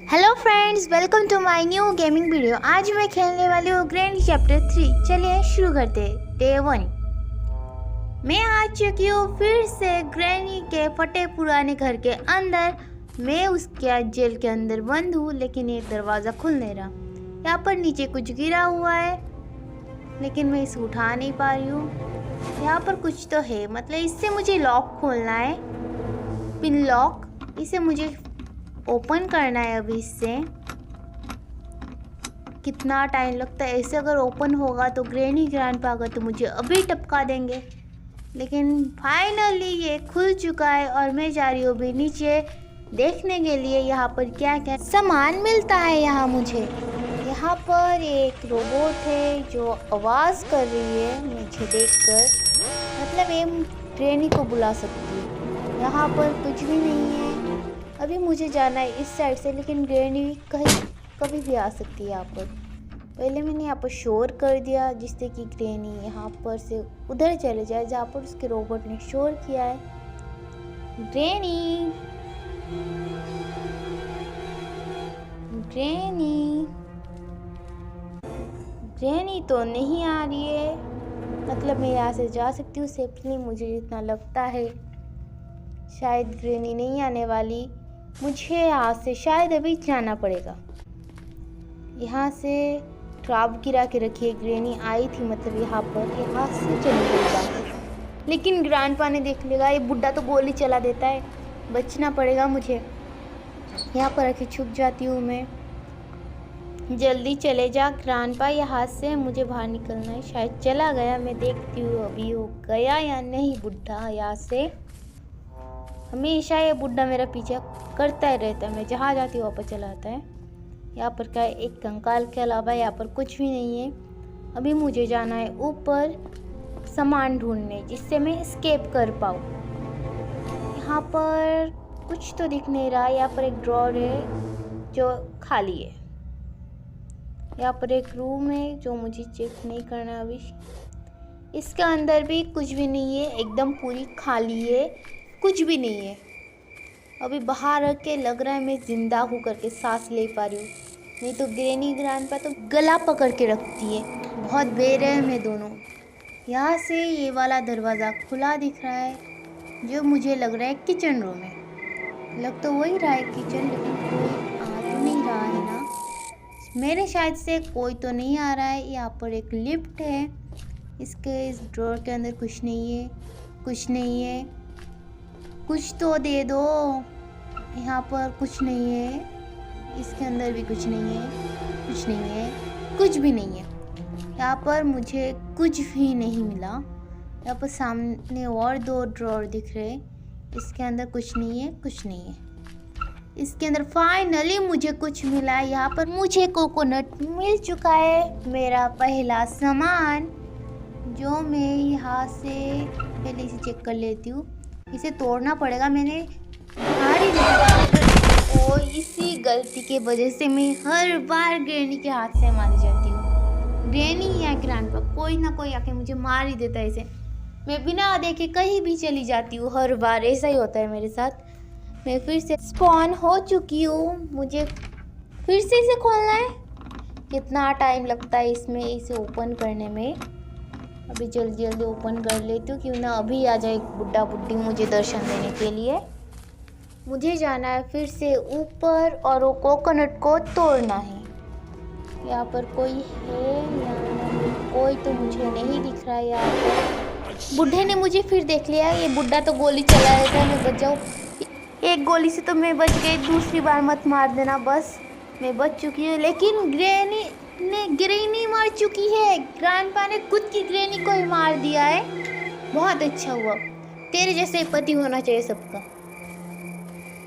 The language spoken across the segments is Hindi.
Hello friends, welcome to my new gaming video. आज मैं खेलने वाली हूँ ग्रैनी चैप्टर 3। चलिए शुरू करते हैं। डे 1। मैं आ चुकी हूँ फिर से ग्रैनी के फटे पुराने घर के अंदर। मैं उसके जेल के अंदर बंद हूँ, लेकिन ये दरवाज़ा खुल नहीं रहा। यहाँ पर नीचे कुछ गिरा हुआ है, लेकिन मैं इसे उठा नहीं पा रही हूँ। यहाँ पर कुछ तो है, मतलब इससे मुझे लॉक खोलना है, पिन लॉक। इसे मुझे ओपन करना है। अभी इससे कितना टाइम लगता है। ऐसे अगर ओपन होगा तो ग्रैनी ग्रैंडपा अगर तो मुझे अभी टपका देंगे। लेकिन फाइनली ये खुल चुका है और मैं जा रही हूँ अभी नीचे देखने के लिए यहाँ पर क्या क्या सामान मिलता है। यहाँ यहाँ पर एक रोबोट है जो आवाज़ कर रही है मुझे देखकर, मतलब ये ग्रैनी को बुला सकती है। यहाँ पर कुछ भी नहीं है। अभी मुझे जाना है इस साइड से, लेकिन ग्रैनी कभी भी आ सकती है यहाँ पर। पहले मैंने यहाँ पर शोर कर दिया जिससे कि ग्रैनी यहाँ पर से उधर चले जाए जहाँ पर उसके रोबोट ने शोर किया है। ग्रैनी ग्रैनी ग्रैनी तो नहीं आ रही है। मतलब मैं यहाँ से जा सकती हूँ सेफली, मुझे जितना लगता है। शायद ग्रैनी नहीं आने वाली। मुझे यहाँ से शायद अभी जाना पड़ेगा। यहाँ से ट्रैप गिरा के रखी है। ग्रैनी आई थी, मतलब यहाँ से चली गई बात। लेकिन ग्रैंडपा ने देख लेगा। ये बुड्ढा तो गोली चला देता है, बचना पड़ेगा मुझे। यहाँ पर रखे छुप जाती हूँ मैं। जल्दी चले जा ग्रैंडपा, यहाँ से मुझे बाहर निकलना है। शायद चला गया, मैं देखती हूँ अभी वो गया या नहीं बुड्ढा। यहाँ से हमेशा ये बुड्ढा मेरा पीछा करता ही रहता है। मैं जहाँ जाती हूँ वहाँ पर चला आता है। यहाँ पर क्या एक कंकाल के अलावा यहाँ पर कुछ भी नहीं है। अभी मुझे जाना है ऊपर सामान ढूंढने जिससे मैं एस्केप कर पाऊँ। यहाँ पर कुछ तो दिख नहीं रहा। यहाँ पर एक ड्रॉर है जो खाली है। यहाँ पर एक रूम है जो मुझे चेक नहीं करना अभी। इसके अंदर भी कुछ भी नहीं है, एकदम पूरी खाली है, कुछ भी नहीं है। अभी बाहर रख के लग रहा है मैं जिंदा हूँ करके सांस ले पा रही हूँ। नहीं तो ग्रैनी ग्रैंडपा तो गला पकड़ के रखती है। बहुत बेरहम है दोनों। यहाँ से ये वाला दरवाज़ा खुला दिख रहा है, जो मुझे लग रहा है किचन रूम है। लग तो वही रहा है किचन, लेकिन कोई आ तो नहीं रहा है ना। मेरे शायद से कोई तो नहीं आ रहा है। यहाँ पर एक लिफ्ट है। इस ड्रॉर के अंदर कुछ नहीं है, कुछ नहीं है। कुछ तो दे दो। यहाँ पर कुछ नहीं है। इसके अंदर भी कुछ नहीं है, कुछ नहीं है, कुछ भी नहीं है। यहाँ पर मुझे कुछ भी नहीं मिला। यहाँ पर सामने और 2 ड्रॉर दिख रहे। इसके अंदर कुछ नहीं है, कुछ नहीं है। इसके अंदर फाइनली मुझे कुछ मिला। यहाँ पर मुझे कोकोनट मिल चुका है, मेरा पहला सामान, जो मैं यहाँ से पहले इसे चेक कर लेती हूँ। इसे तोड़ना पड़ेगा। मैंने हारी और इसी गलती के वजह से मैं हर बार ग्रैनी के हाथ से मारी जाती हूँ। ग्रैनी या ग्रैंडपा कोई ना कोई आके मुझे मार ही देता है। इसे मैं बिना देखे कहीं भी चली जाती हूँ। हर बार ऐसा ही होता है मेरे साथ। मैं फिर से स्पॉन हो चुकी हूँ। मुझे फिर से इसे खोलना है। कितना टाइम लगता है इसमें, इसे ओपन करने में। अभी जल्दी जल्दी ओपन कर लेती हूँ, क्यों ना अभी आ जाए बुड्ढा बुड्ढी मुझे दर्शन देने के लिए। मुझे जाना है फिर से ऊपर और वो कोकोनट को तोड़ना है। यहाँ पर कोई है या नहीं? कोई तो मुझे नहीं दिख रहा है। यहाँ पर बुड्ढे ने मुझे फिर देख लिया। ये बुड्ढा तो गोली चला रहा था, मैं बच जाऊँ। एक गोली से तो मैं बच गई, दूसरी बार मत मार देना। बस मैं बच चुकी हूँ, लेकिन ग्रैनी मार चुकी है। ग्रैंडपा ने खुद की ग्रैनी को ही मार दिया है। बहुत अच्छा हुआ। तेरे जैसे पति होना चाहिए सबका,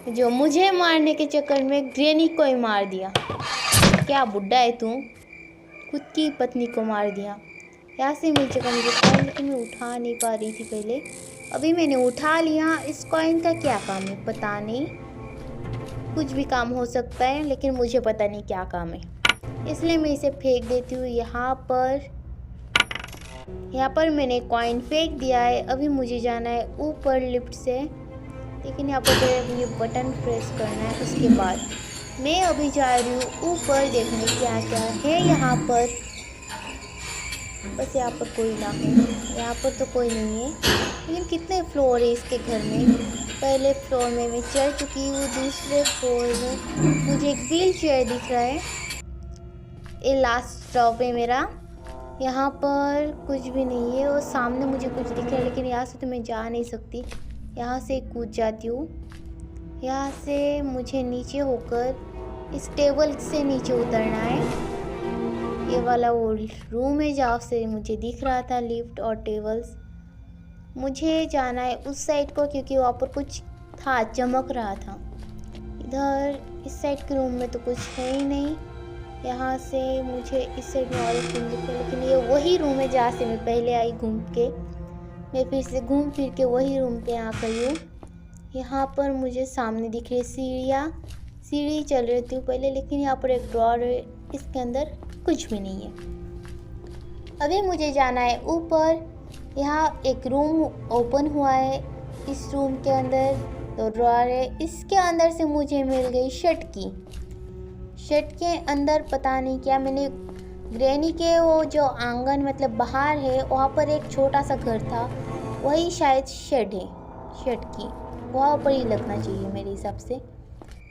जो मुझे मारने के चक्कर में ग्रैनी को ही मार दिया। क्या बुड्ढा है तू, खुद की पत्नी को मार दिया। यहाँ से मिल चुका मुझे कॉइन, लेकिन मैं उठा नहीं पा रही थी पहले। अभी मैंने उठा लिया। इस कॉइन का क्या काम है पता नहीं। कुछ भी काम हो सकता है, लेकिन मुझे पता नहीं क्या काम है, इसलिए मैं इसे फेंक देती हूँ। यहाँ पर मैंने कॉइन फेंक दिया है। अभी मुझे जाना है ऊपर लिफ्ट से, लेकिन यहाँ पर मुझे बटन प्रेस करना है। उसके बाद मैं अभी जा रही हूँ ऊपर देखने क्या क्या है यहाँ पर। बस यहाँ पर कोई ना है, यहाँ पर तो कोई नहीं है। लेकिन कितने फ्लोर है इसके घर में। पहले फ्लोर में मैं चढ़ चुकी हूँ, दूसरे फ्लोर में मुझे एक व्हील चेयर दिख रहा है। ये लास्ट स्टॉप है मेरा। यहाँ पर कुछ भी नहीं है और सामने मुझे कुछ दिख रहा है, लेकिन यहाँ से तो मैं जा नहीं सकती। यहाँ से कूद जाती हूँ। यहाँ से मुझे नीचे होकर इस टेबल से नीचे उतरना है। ये वाला वो रूम है जहाँ से मुझे दिख रहा था लिफ्ट और टेबल्स। मुझे जाना है उस साइड को, क्योंकि वहाँ पर कुछ था, चमक रहा था। इधर इस साइड के रूम में तो कुछ है ही नहीं। यहाँ से मुझे इस साइड में और एक रूम दिख रहा है, लेकिन ये वही रूम है जहाँ से मैं पहले आई घूम के। मैं फिर से घूम फिर के वही रूम पे आ गई हूँ। यहाँ पर मुझे सामने दिख रही सीढ़ियाँ, सीढ़ी चल रही थी पहले, लेकिन यहाँ पर एक ड्रॉर है, इसके अंदर कुछ भी नहीं है। अभी मुझे जाना है ऊपर। यहाँ एक रूम ओपन हुआ है, इस रूम के अंदर 2 ड्रॉर है। इसके अंदर से मुझे मिल गई शर्ट की। शर्ट के अंदर पता नहीं क्या, मैंने ग्रैनी के वो जो आंगन मतलब बाहर है वहाँ पर एक छोटा सा घर था, वही शायद शेड है शर्ट की, वहाँ पर ही लगना चाहिए मेरे हिसाब से।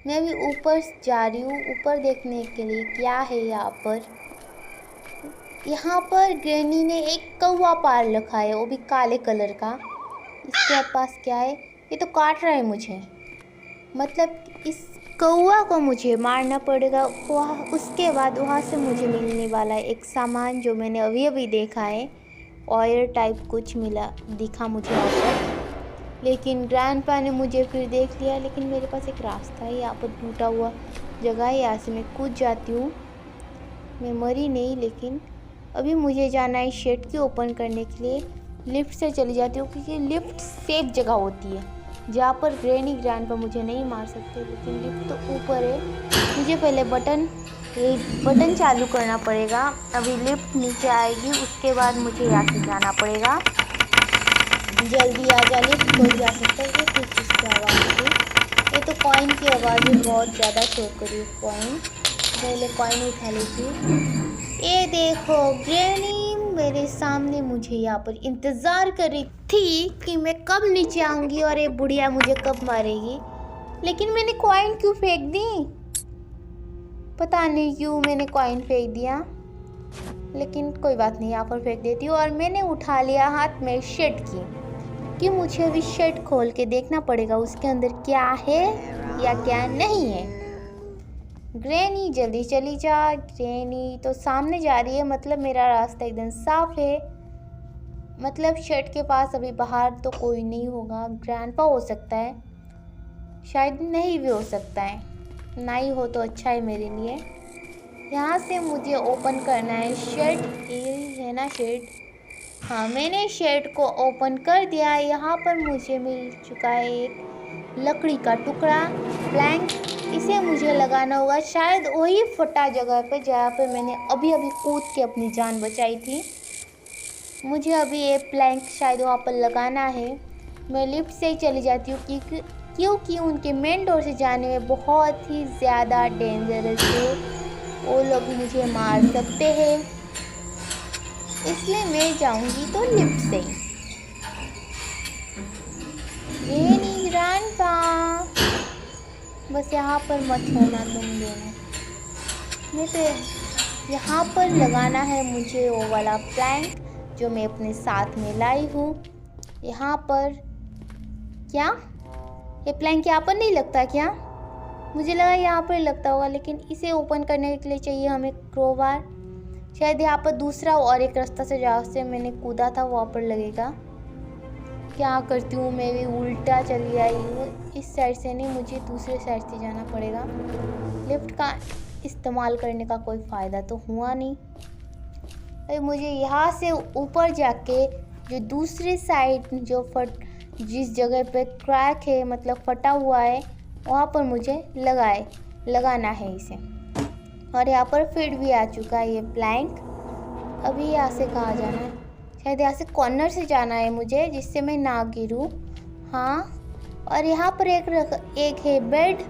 मैं अभी ऊपर जा रही हूँ, ऊपर देखने के लिए क्या है यहाँ पर। यहाँ पर ग्रैनी ने एक कौवा पाल रखा है, वो भी काले कलर का। इसके पास क्या है, ये तो काट रहा है मुझे। मतलब इस कौवा को मुझे मारना पड़ेगा। वहाँ उसके बाद वहाँ से मुझे मिलने वाला है एक सामान जो मैंने अभी अभी देखा है, ऑयल टाइप कुछ दिखा मुझे यहाँ पर। लेकिन ग्रैंडपा ने मुझे फिर देख लिया। लेकिन मेरे पास एक रास्ता है, यहाँ पर टूटा हुआ जगह है, यहाँ से मैं कूद जाती हूँ। मैं मरी नहीं, लेकिन अभी मुझे जाना है शेड की ओपन करने के लिए। लिफ्ट से चली जाती हूँ, क्योंकि लिफ्ट सेफ जगह होती है जहाँ पर ग्रैंडपा मुझे नहीं मार सकते। लेकिन लिफ्ट तो ऊपर है, मुझे पहले बटन चालू करना पड़ेगा। अभी लिफ्ट नीचे आएगी, उसके बाद मुझे यहाँ से जाना पड़ेगा। जल्दी आ जा, लिफ्ट कोई जा सकता है। ये किस चीज़ की आवाज़ थी? ये तो कॉइन की आवाज़ है, बहुत ज़्यादा शोर करी कॉइन। पहले कॉइन उठा लेती। ये देखो ग्रैनी मेरे सामने मुझे यहाँ पर इंतज़ार कर रही थी कि मैं कब नीचे आऊँगी और ये बुढ़िया मुझे कब मारेगी। लेकिन मैंने कॉइन क्यों फेंक दी, पता नहीं क्यों मैंने कॉइन फेंक दिया। लेकिन कोई बात नहीं, यहाँ पर फेंक देती हूँ। और मैंने उठा लिया हाथ में शर्ट की, कि मुझे अभी शर्ट खोल के देखना पड़ेगा उसके अंदर क्या है या क्या नहीं है। ग्रैनी जल्दी चली जा। ग्रैनी तो सामने जा रही है, मतलब मेरा रास्ता एकदम साफ है। मतलब शर्ट के पास अभी बाहर तो कोई नहीं होगा। ग्रैंडपा हो सकता है, शायद नहीं भी हो सकता है। नहीं हो तो अच्छा है मेरे लिए। यहाँ से मुझे ओपन करना है शर्ट। ये है ना शर्ट, हाँ मैंने शर्ट को ओपन कर दिया। यहाँ पर मुझे मिल चुका है एक लकड़ी का टुकड़ा, प्लैंक। इसे मुझे लगाना होगा शायद वही फटा जगह पे जहाँ पे मैंने अभी अभी कूद के अपनी जान बचाई थी। मुझे अभी ये प्लैंक शायद वहाँ पर लगाना है। मैं लिफ्ट से ही चली जाती हूँ, क्योंकि उनके मेन डोर से जाने में बहुत ही ज़्यादा डेंजरस है, वो लोग मुझे मार सकते हैं। इसलिए मैं जाऊंगी तो लिफ्ट से। ग्रैनी ग्रैंडपा, बस यहाँ पर मत होना तुम दोनों। मैं तो यहाँ पर लगाना है मुझे वो वाला प्लैंक जो मैं अपने साथ में लाई हूँ। यहाँ पर क्या ये प्लैंक यहाँ पर नहीं लगता क्या? मुझे लगा यहाँ पर लगता होगा, लेकिन इसे ओपन करने के लिए चाहिए हमें क्रोबार। शायद यहाँ पर दूसरा और एक रास्ता से जहाँ से मैंने कूदा था वहाँ पर लगेगा। क्या करती हूँ मैं भी उल्टा चली आई हूँ। इस साइड से नहीं, मुझे दूसरे साइड से जाना पड़ेगा। लिफ्ट का इस्तेमाल करने का कोई फ़ायदा तो हुआ नहीं। अरे मुझे यहाँ से ऊपर जाके जो दूसरी साइड जो जिस जगह पे क्रैक है मतलब फटा हुआ है वहाँ पर मुझे लगाना है इसे। और यहाँ पर फिट भी आ चुका है ये प्लैंक। अभी यहाँ से कहाँ जाना है? शायद यहाँ से कॉर्नर से जाना है मुझे, जिससे मैं ना गिरूँ। हाँ, और यहाँ पर एक है बेड।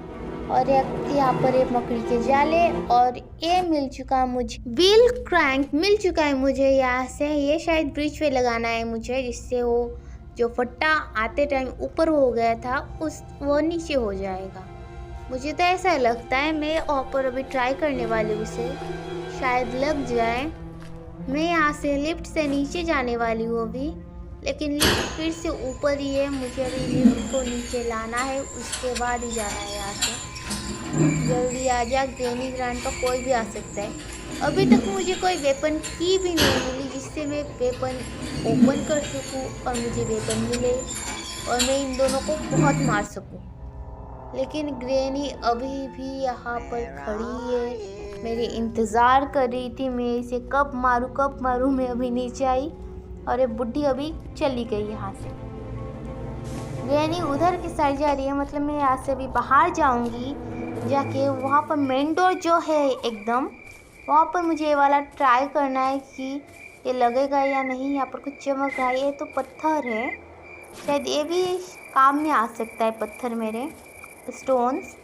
और एक यहाँ पर एक मकड़ी के जाले, और ये मिल चुका मुझे व्हील क्रैंक मिल चुका है मुझे यहाँ से। ये शायद ब्रिज पे लगाना है मुझे, जिससे वो जो फट्टा आते टाइम ऊपर हो गया था वो नीचे हो जाएगा। मुझे तो ऐसा लगता है। मैं ऊपर अभी ट्राई करने वाली हूँ, उसे शायद लग जाए। मैं यहाँ से लिफ्ट से नीचे जाने वाली हूँ अभी, लेकिन लिफ्ट फिर से ऊपर ही है। मुझे अभी लिफ्ट को नीचे लाना है, उसके बाद ही जाना है यहाँ से। जल्दी आ जा ग्रैनी ग्रैंडपा, कोई भी आ सकता है। अभी तक मुझे कोई वेपन की भी नहीं मिली जिससे मैं वेपन ओपन कर सकूं और मुझे वेपन मिले और मैं इन दोनों को बहुत मार सकूं। लेकिन ग्रैनी अभी भी यहाँ पर खड़ी है, मेरी इंतज़ार कर रही थी। मैं इसे कब मारूं। मैं अभी नीचे आई और ये बुढ़ी अभी चली गई यहाँ से। ग्रैनी उधर की साइड जा रही है, मतलब मैं यहाँ से अभी बाहर जाऊंगी। जाके वहाँ पर मेन डोर जो है एकदम, वहाँ पर मुझे ये वाला ट्राई करना है कि ये लगेगा या नहीं। यहाँ पर कुछ चमक रहा है, ये तो पत्थर है, शायद ये भी काम में आ सकता है। पत्थर मेरे स्टोन्स।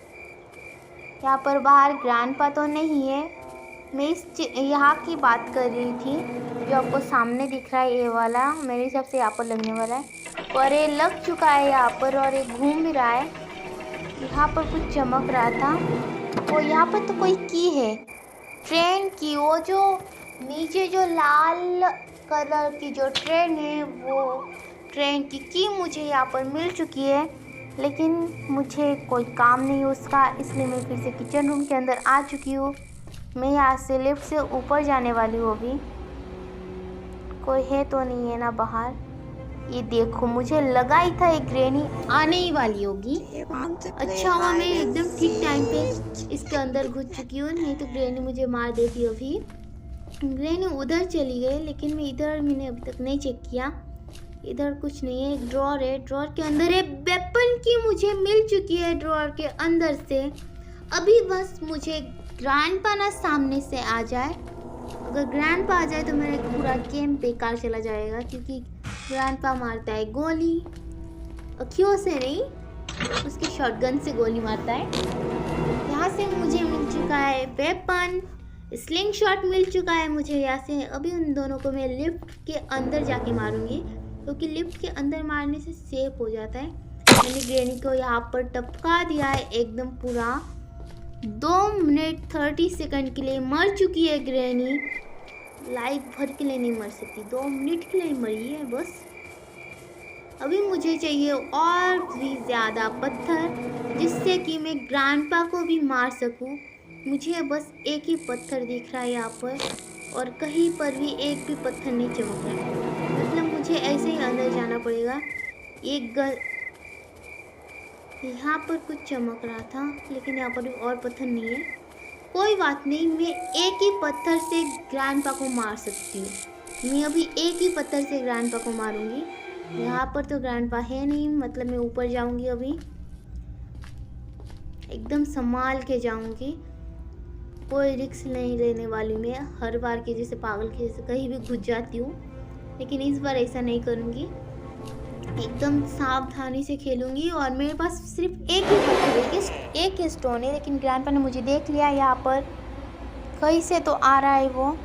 यहाँ पर बाहर ग्रैंडपा तो नहीं है। मैं इस यहाँ की बात कर रही थी जो आपको सामने दिख रहा है, ये वाला मेरे हिसाब से यहाँ पर लगने वाला है, और ये लग चुका है यहाँ पर और ये घूम भी रहा है। यहाँ पर कुछ चमक रहा था, और यहाँ पर तो कोई की है ट्रेन की। वो जो नीचे जो लाल कलर की जो ट्रेन है, वो ट्रेन की मुझे यहाँ पर मिल चुकी है, लेकिन मुझे कोई काम नहीं उसका, इसलिए मैं फिर से किचन रूम के अंदर आ चुकी हूँ। मैं यहाँ से लिफ्ट से ऊपर जाने वाली हूँ अभी। कोई है तो नहीं है ना बाहर? ये देखो, मुझे लगा ही था एक ग्रैनी आने ही वाली होगी। अच्छा हुआ मैं एकदम ठीक टाइम पे इसके अंदर घुस चुकी हूँ, नहीं तो ग्रैनी मुझे मार देती अभी। ग्रैनी उधर चली गई, लेकिन मैं इधर मैंने अभी तक नहीं चेक किया। इधर कुछ नहीं है। एक ड्रॉर है, ड्रॉर के अंदर एक वेपन की मुझे मिल चुकी है ड्रॉर के अंदर से। अभी बस मुझे ग्रैंडपा ना सामने से आ जाए। अगर ग्रैंडपा आ जाए तो मेरा पूरा गेम बेकार चला जाएगा, क्योंकि ग्रैंडपा मारता है गोली, अखियों से नहीं, उसकी शॉटगन से गोली मारता है। यहाँ से मुझे मिल चुका है वेपन, स्लिंग शॉट मिल चुका है मुझे यहाँ से। अभी उन दोनों को मैं लिफ्ट के अंदर जाके मारूंगी, क्योंकि लिफ्ट के अंदर मारने से सेफ हो जाता है। मैंने ग्रैनी को यहाँ पर टपका दिया है एकदम पूरा। 2 मिनट 30 सेकंड के लिए मर चुकी है ग्रैनी। लाइफ भर के लिए नहीं मर सकती, 2 मिनट के लिए मरी है बस। अभी मुझे चाहिए और भी ज़्यादा पत्थर, जिससे कि मैं ग्रैंडपा को भी मार सकूं। मुझे बस एक ही पत्थर दिख रहा है यहाँ पर, और कहीं पर भी एक भी पत्थर नहीं चमक रहा है। मतलब मुझे ऐसे ही अंदर जाना पड़ेगा। यहाँ पर कुछ चमक रहा था, लेकिन यहाँ पर भी और पत्थर नहीं है। कोई बात नहीं, मैं एक ही पत्थर से ग्रैंडपा को मार सकती हूँ। मैं अभी एक ही पत्थर से ग्रैंडपा को मारूंगी। यहाँ पर तो ग्रैंडपा है नहीं, मतलब मैं ऊपर जाऊंगी अभी, एकदम संभाल के जाऊंगी। कोई रिस्क नहीं लेने वाली मैं। हर बार के जैसे पागल के जैसे कहीं भी घुस जाती हूँ, लेकिन इस बार ऐसा नहीं करूँगी। एकदम सावधानी से खेलूंगी। और मेरे पास सिर्फ एक ही पत्थर है, एक ही स्टोन है, लेकिन ग्रैंडपा ने मुझे देख लिया। यहाँ पर कहीं से तो आ रहा है वो।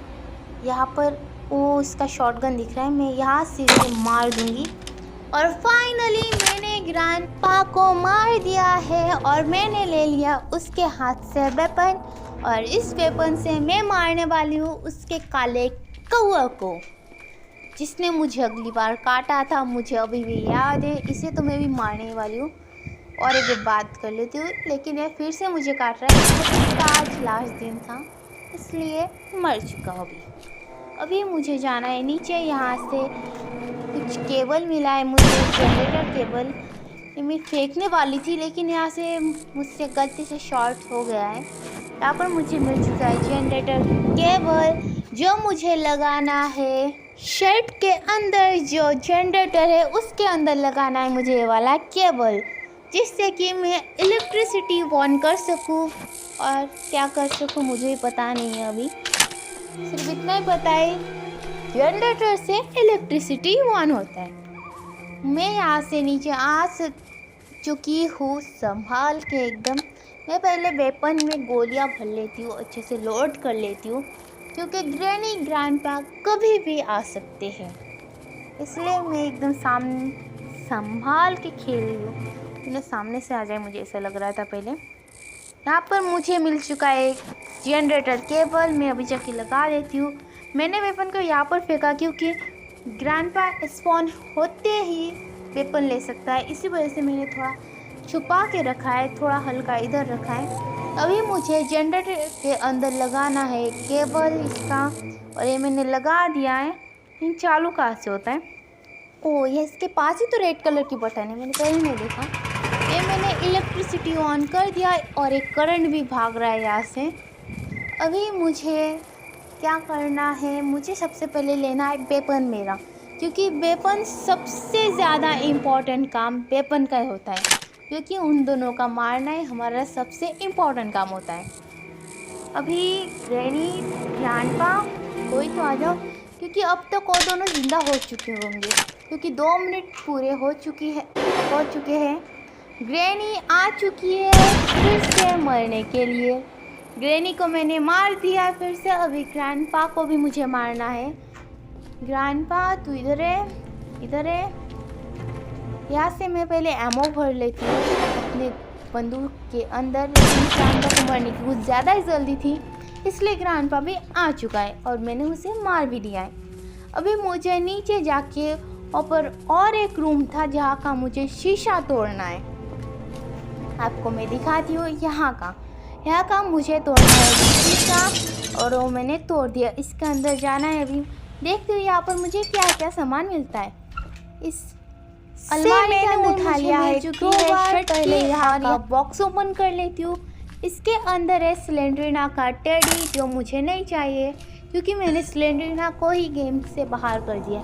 यहाँ पर वो उसका शॉटगन दिख रहा है, मैं यहाँ से उसे मार दूंगी। और फाइनली मैंने ग्रैंडपा को मार दिया है, और मैंने ले लिया उसके हाथ से वेपन, और इस वेपन से मैं मारने वाली हूँ उसके काले कौआ को, जिसने मुझे अगली बार काटा था। मुझे अभी भी याद है, इसे तो मैं भी मारने वाली हूँ। और एक बात कर लेती हूँ, लेकिन ये फिर से मुझे काट रहा है, क्योंकि इसका आज लास्ट दिन था, इसलिए मर चुका अभी मुझे जाना है नीचे। यहाँ से कुछ केबल मिला है मुझे, जनरेटर केबल। ये मैं फेंकने वाली थी, लेकिन यहाँ से मुझसे गलती से शॉर्ट हो गया है। यहाँ पर मुझे मिल चुका है जनरेटर केबल, जो मुझे लगाना है शर्ट के अंदर। जो जनरेटर है उसके अंदर लगाना है मुझे ये वाला केबल, जिससे कि मैं इलेक्ट्रिसिटी ऑन कर सकूं। और क्या कर सकूं मुझे भी पता नहीं है अभी, सिर्फ इतना ही पता है जनरेटर से इलेक्ट्रिसिटी ऑन होता है। मैं यहाँ से नीचे आ चुकी हूँ संभाल के एकदम। मैं पहले वेपन में गोलियां भर लेती हूँ, अच्छे से लोड कर लेती हूँ, क्योंकि ग्रैनी ग्रैंडपा कभी भी आ सकते हैं। इसलिए मैं एकदम संभाल के खेल रही हूँ। उन्हें सामने से आ जाए, मुझे ऐसा लग रहा था पहले। यहाँ पर मुझे मिल चुका है एक जनरेटर केबल, मैं अभी जाके लगा देती हूँ। मैंने वेपन को यहाँ पर फेंका क्योंकि ग्रैंडपा स्पॉन होते ही वेपन ले सकता है, इसी वजह से मैंने थोड़ा छुपा के रखा है, थोड़ा हल्का इधर रखा है। अभी मुझे जनरेटर के अंदर लगाना है केबल इसका, और ये मैंने लगा दिया है। लेकिन चालू कहाँ से होता है? ओह, ये इसके पास ही तो रेड कलर की बटन है, मैंने पहले नहीं देखा। ये मैंने इलेक्ट्रिसिटी ऑन कर दिया और एक करंट भी भाग रहा है यहाँ से। अभी मुझे क्या करना है, मुझे सबसे पहले लेना है वेपन मेरा, क्योंकि वेपन सबसे ज़्यादा इम्पोर्टेंट काम वेपन का होता है, क्योंकि उन दोनों का मारना ही हमारा सबसे इम्पोर्टेंट काम होता है। अभी ग्रैनी ग्रैंडपा कोई तो आ जाओ, क्योंकि अब तक वो दोनों ज़िंदा हो चुके होंगे, क्योंकि 2 मिनट पूरे हो चुके हैं। ग्रैनी आ चुकी है फिर से मरने के लिए। ग्रैनी को मैंने मार दिया फिर से। अभी ग्रैंडपा को भी मुझे मारना है। ग्रैंडपा तू इधर है। यहाँ से मैं पहले एमो भर लेती हूँ अपने बंदूक के अंदर, लेकिन ग्रैंडपा को मारने की कुछ ज़्यादा ही जल्दी थी, इसलिए ग्रैंडपा भी आ चुका है और मैंने उसे मार भी दिया है। अभी मुझे नीचे जाके ऊपर और एक रूम था जहाँ का मुझे शीशा तोड़ना है। आपको मैं दिखाती हूँ। यहाँ का मुझे तोड़ना है शीशा, और वो मैंने तोड़ दिया। इसके अंदर जाना है। अभी देखती हूँ यहाँ पर मुझे क्या क्या सामान मिलता है। इस अलमारी मैंने उठा लिया है, पहले यहाँ का बॉक्स ओपन कर लेती हूँ। इसके अंदर है स्लेंडरिना का टेडी, जो मुझे नहीं चाहिए, क्योंकि मैंने स्लेंडरिना को ही गेम से बाहर कर दिया।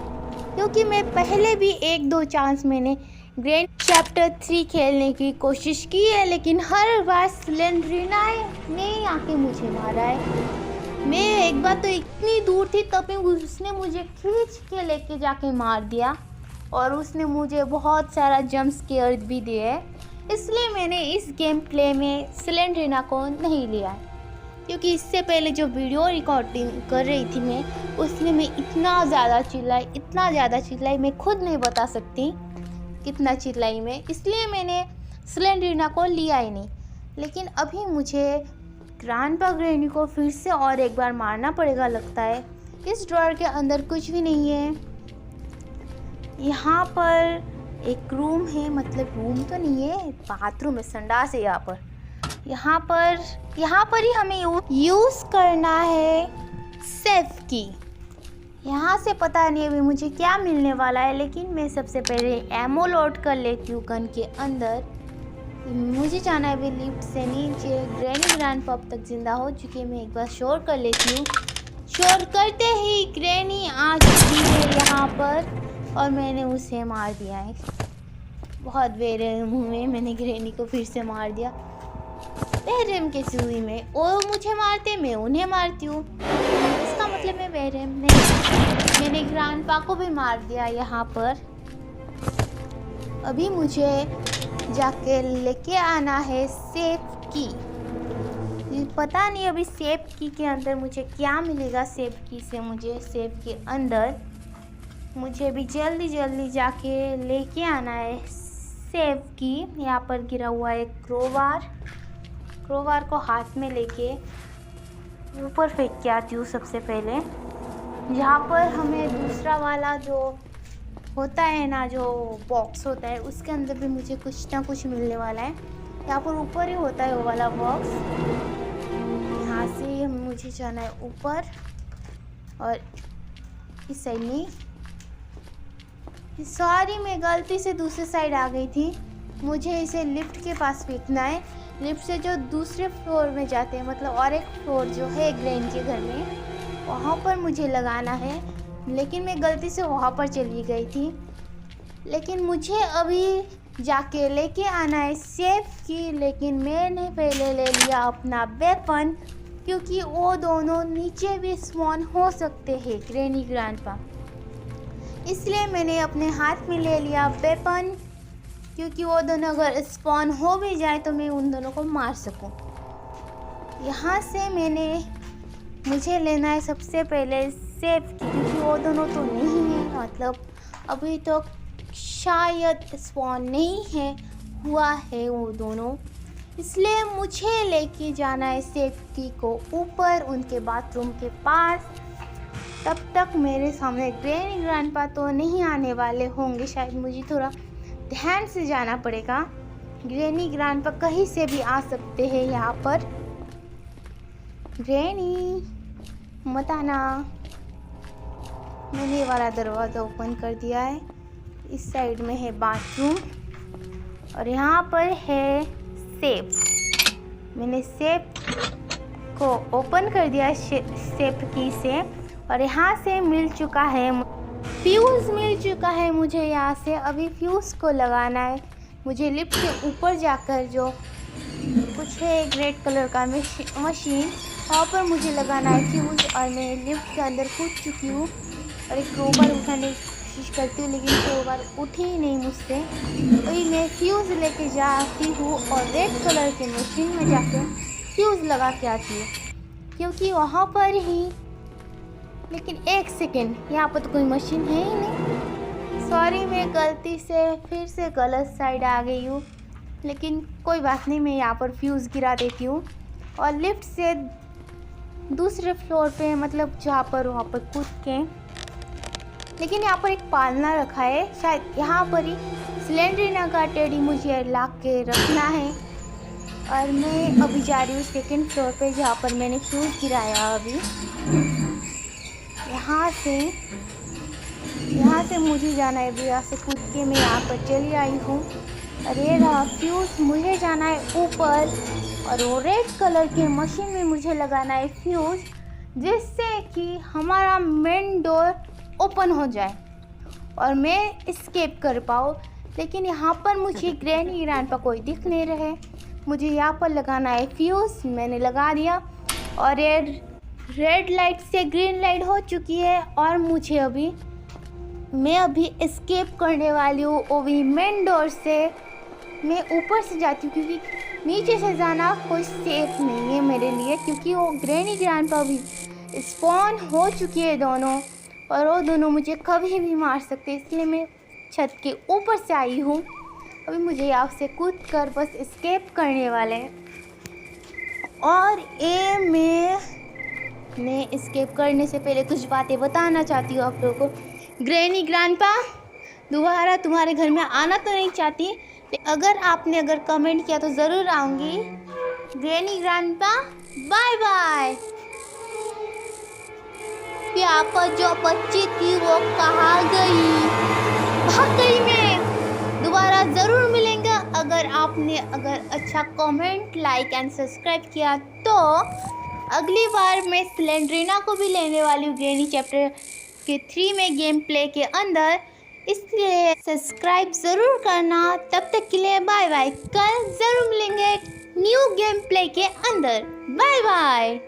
क्योंकि मैं पहले भी 1-2 चांस मैंने ग्रैंड चैप्टर 3 खेलने की कोशिश की है, लेकिन हर बार स्लेंडरिना ने आके मुझे मारा है। मैं एक बार तो इतनी दूर थी, तब उसने मुझे खींच के लेके जाके मार दिया, और उसने मुझे बहुत सारा जंप स्केयर भी दिए। इसलिए मैंने इस गेम प्ले में स्लेंडरिना को नहीं लिया, क्योंकि इससे पहले जो वीडियो रिकॉर्डिंग कर रही थी मैं, उसमें मैं इतना ज़्यादा चिल्लाई, मैं खुद नहीं बता सकती कितना चिल्लाई मैं, इसलिए मैंने स्लेंडरिना को लिया ही नहीं। लेकिन अभी मुझे ग्रैंडपा ग्रैनी को फिर से और एक बार मारना पड़ेगा लगता है। इस ड्रॉअर के अंदर कुछ भी नहीं है। यहाँ पर एक रूम है, मतलब रूम तो नहीं है, बाथरूम है, संडास है यहाँ पर ही हमें यूज़ करना है सेफ की। यहाँ से पता नहीं अभी मुझे क्या मिलने वाला है, लेकिन मैं सबसे पहले एमो लोड कर लेती हूँ गन के अंदर। मुझे जाना है अभी लिफ्ट से नीचे। ग्रैनी ग्रैंडपा अब तक जिंदा हो चुकी है। मैं एक बार शोर कर लेती हूँ। शोर करते ही ग्रैनी आ चुकी है यहाँ पर, और मैंने उसे मार दिया है। बहुत बेरहम हूँ मैंने ग्रैनी को फिर से मार दिया। बेरहम कैसी हुई मैं? वो मुझे मारते, मैं उन्हें मारती हूँ, इसका मतलब मैं बेरहम नहीं। मैंने ग्रैंडपा को भी मार दिया यहाँ पर। अभी मुझे जाके लेके आना है सेफ की। पता नहीं अभी सेफ की के अंदर मुझे क्या मिलेगा। सेफ की से मुझे सेफ के अंदर मुझे भी जल्दी जाके लेके आना है सेफ की। यहाँ पर गिरा हुआ है क्रोबार को हाथ में लेके ऊपर फेंक के आती हूँ सबसे पहले। जहाँ पर हमें दूसरा वाला जो होता है ना, जो बॉक्स होता है, उसके अंदर भी मुझे कुछ ना कुछ मिलने वाला है। यहाँ पर ऊपर ही होता है वो वाला बॉक्स। यहाँ से मुझे जाना है ऊपर, और इस साइड में। सॉरी, मैं गलती से दूसरी साइड आ गई थी। मुझे इसे लिफ्ट के पास फेंकना है। लिफ्ट से जो दूसरे फ्लोर में जाते हैं, मतलब और एक फ्लोर जो है ग्रैनी के घर में, वहाँ पर मुझे लगाना है। लेकिन मैं गलती से वहाँ पर चली गई थी। लेकिन मुझे अभी जाके लेके आना है सेफ की। लेकिन मैंने पहले ले लिया अपना वेपन, क्योंकि वो दोनों नीचे भी स्पॉन हो सकते हैं, ग्रैनी ग्रैंडपा। इसलिए मैंने अपने हाथ में ले लिया वेपन। क्योंकि वो दोनों अगर स्पॉन हो भी जाए तो मैं उन दोनों को मार सकूं। यहाँ से मुझे लेना है सबसे पहले सेफ की, क्योंकि वो दोनों तो नहीं है, मतलब अभी तो शायद स्पॉन नहीं है हुआ है वो दोनों, इसलिए मुझे लेके जाना है सेफ्टी को ऊपर उनके बाथरूम के पास। तब तक मेरे सामने ग्रैनी ग्रैंडपा तो नहीं आने वाले होंगे, शायद मुझे थोड़ा ध्यान से जाना पड़ेगा। ग्रैनी ग्रैंडपा कहीं से भी आ सकते हैं यहाँ पर। ग्रैनी मत आना। मैंने ये वाला दरवाज़ा ओपन कर दिया है। इस साइड में है बाथरूम और यहाँ पर है सेफ। मैंने सेफ को ओपन कर दिया सेफ की से, और यहाँ से मिल चुका है फ्यूज़ मिल चुका है मुझे यहाँ से। अभी फ्यूज़ को लगाना है मुझे। लिफ्ट के ऊपर जाकर जो कुछ है एक रेड कलर का मशीन, वहाँ पर मुझे लगाना है फ्यूज़। और मैं लिफ्ट के अंदर कूद चुकी हूँ और एक क्रोबार उठाने की कोशिश करती हूँ, लेकिन क्रोबार उठी ही नहीं मुझसे। वही मैं फ्यूज़ लेके जाती हूँ और रेड कलर के मशीन में जाकर फ्यूज़ लगा के आती हूँ, क्योंकि वहाँ पर ही। लेकिन एक सेकेंड, यहाँ पर तो कोई मशीन है ही नहीं। सॉरी, मैं गलती से फिर से गलत साइड आ गई हूँ, लेकिन कोई बात नहीं, मैं यहाँ पर फ्यूज़ गिरा देती हूँ और लिफ्ट से दूसरे फ्लोर पे, मतलब जहाँ पर वहाँ पर कूद के। लेकिन यहाँ पर एक पालना रखा है, शायद यहाँ पर ही स्लेंड्रीना का टेडी मुझे ला के रखना है। और मैं अभी जा रही हूँ सेकंड फ्लोर पे, जहाँ पर मैंने फ्यूज़ गिराया अभी। यहाँ से मुझे जाना है। अभी यहाँ से कूद के मैं यहाँ पर चली आई हूँ। अरे रहा फ्यूज़, मुझे जाना है ऊपर और वो रेड कलर के मशीन में मुझे लगाना है फ्यूज़, जिससे कि हमारा मेन डोर ओपन हो जाए और मैं एस्केप कर पाऊँ। लेकिन यहाँ पर मुझे ग्रैनी ग्रैंडपा कोई दिख नहीं रहे। मुझे यहाँ पर लगाना है फ्यूज़। मैंने लगा दिया और रेड लाइट से ग्रीन लाइट हो चुकी है और मैं अभी एस्केप करने वाली हूँ वो भी मेन डोर से। मैं ऊपर से जाती हूँ, क्योंकि नीचे से जाना कोई सेफ नहीं है मेरे लिए, क्योंकि वो ग्रैनी ग्रैंडपा भी स्पॉन हो चुकी है दोनों, और वो दोनों मुझे कभी भी मार सकते, इसलिए मैं छत के ऊपर से आई हूँ। अभी मुझे यहाँ से कूद कर बस एस्केप करने वाले हैं। और मैं एस्केप करने से पहले कुछ बातें बताना चाहती हूँ आप लोगों को। ग्रैनी ग्रैंडपा दोबारा तुम्हारे घर में आना तो नहीं चाहती, अगर आपने कमेंट किया तो ज़रूर आऊँगी। Granny grandpa bye bye. यहाँ पर जो बच्ची थी वो कहाँ गई? भाग गई। मैं दोबारा ज़रूर मिलेंगे। अगर आपने अच्छा कमेंट, लाइक एंड सब्सक्राइब किया तो अगली बार मैं स्लेंड्रीना को भी लेने वाली हूँ ग्रैनी चैप्टर के 3 में गेम प्ले के अंदर, इसलिए सब्सक्राइब ज़रूर करना। तब तक के लिए बाय बाय। कल ज़रूर मिलेंगे न्यू गेम प्ले के अंदर। Bye bye.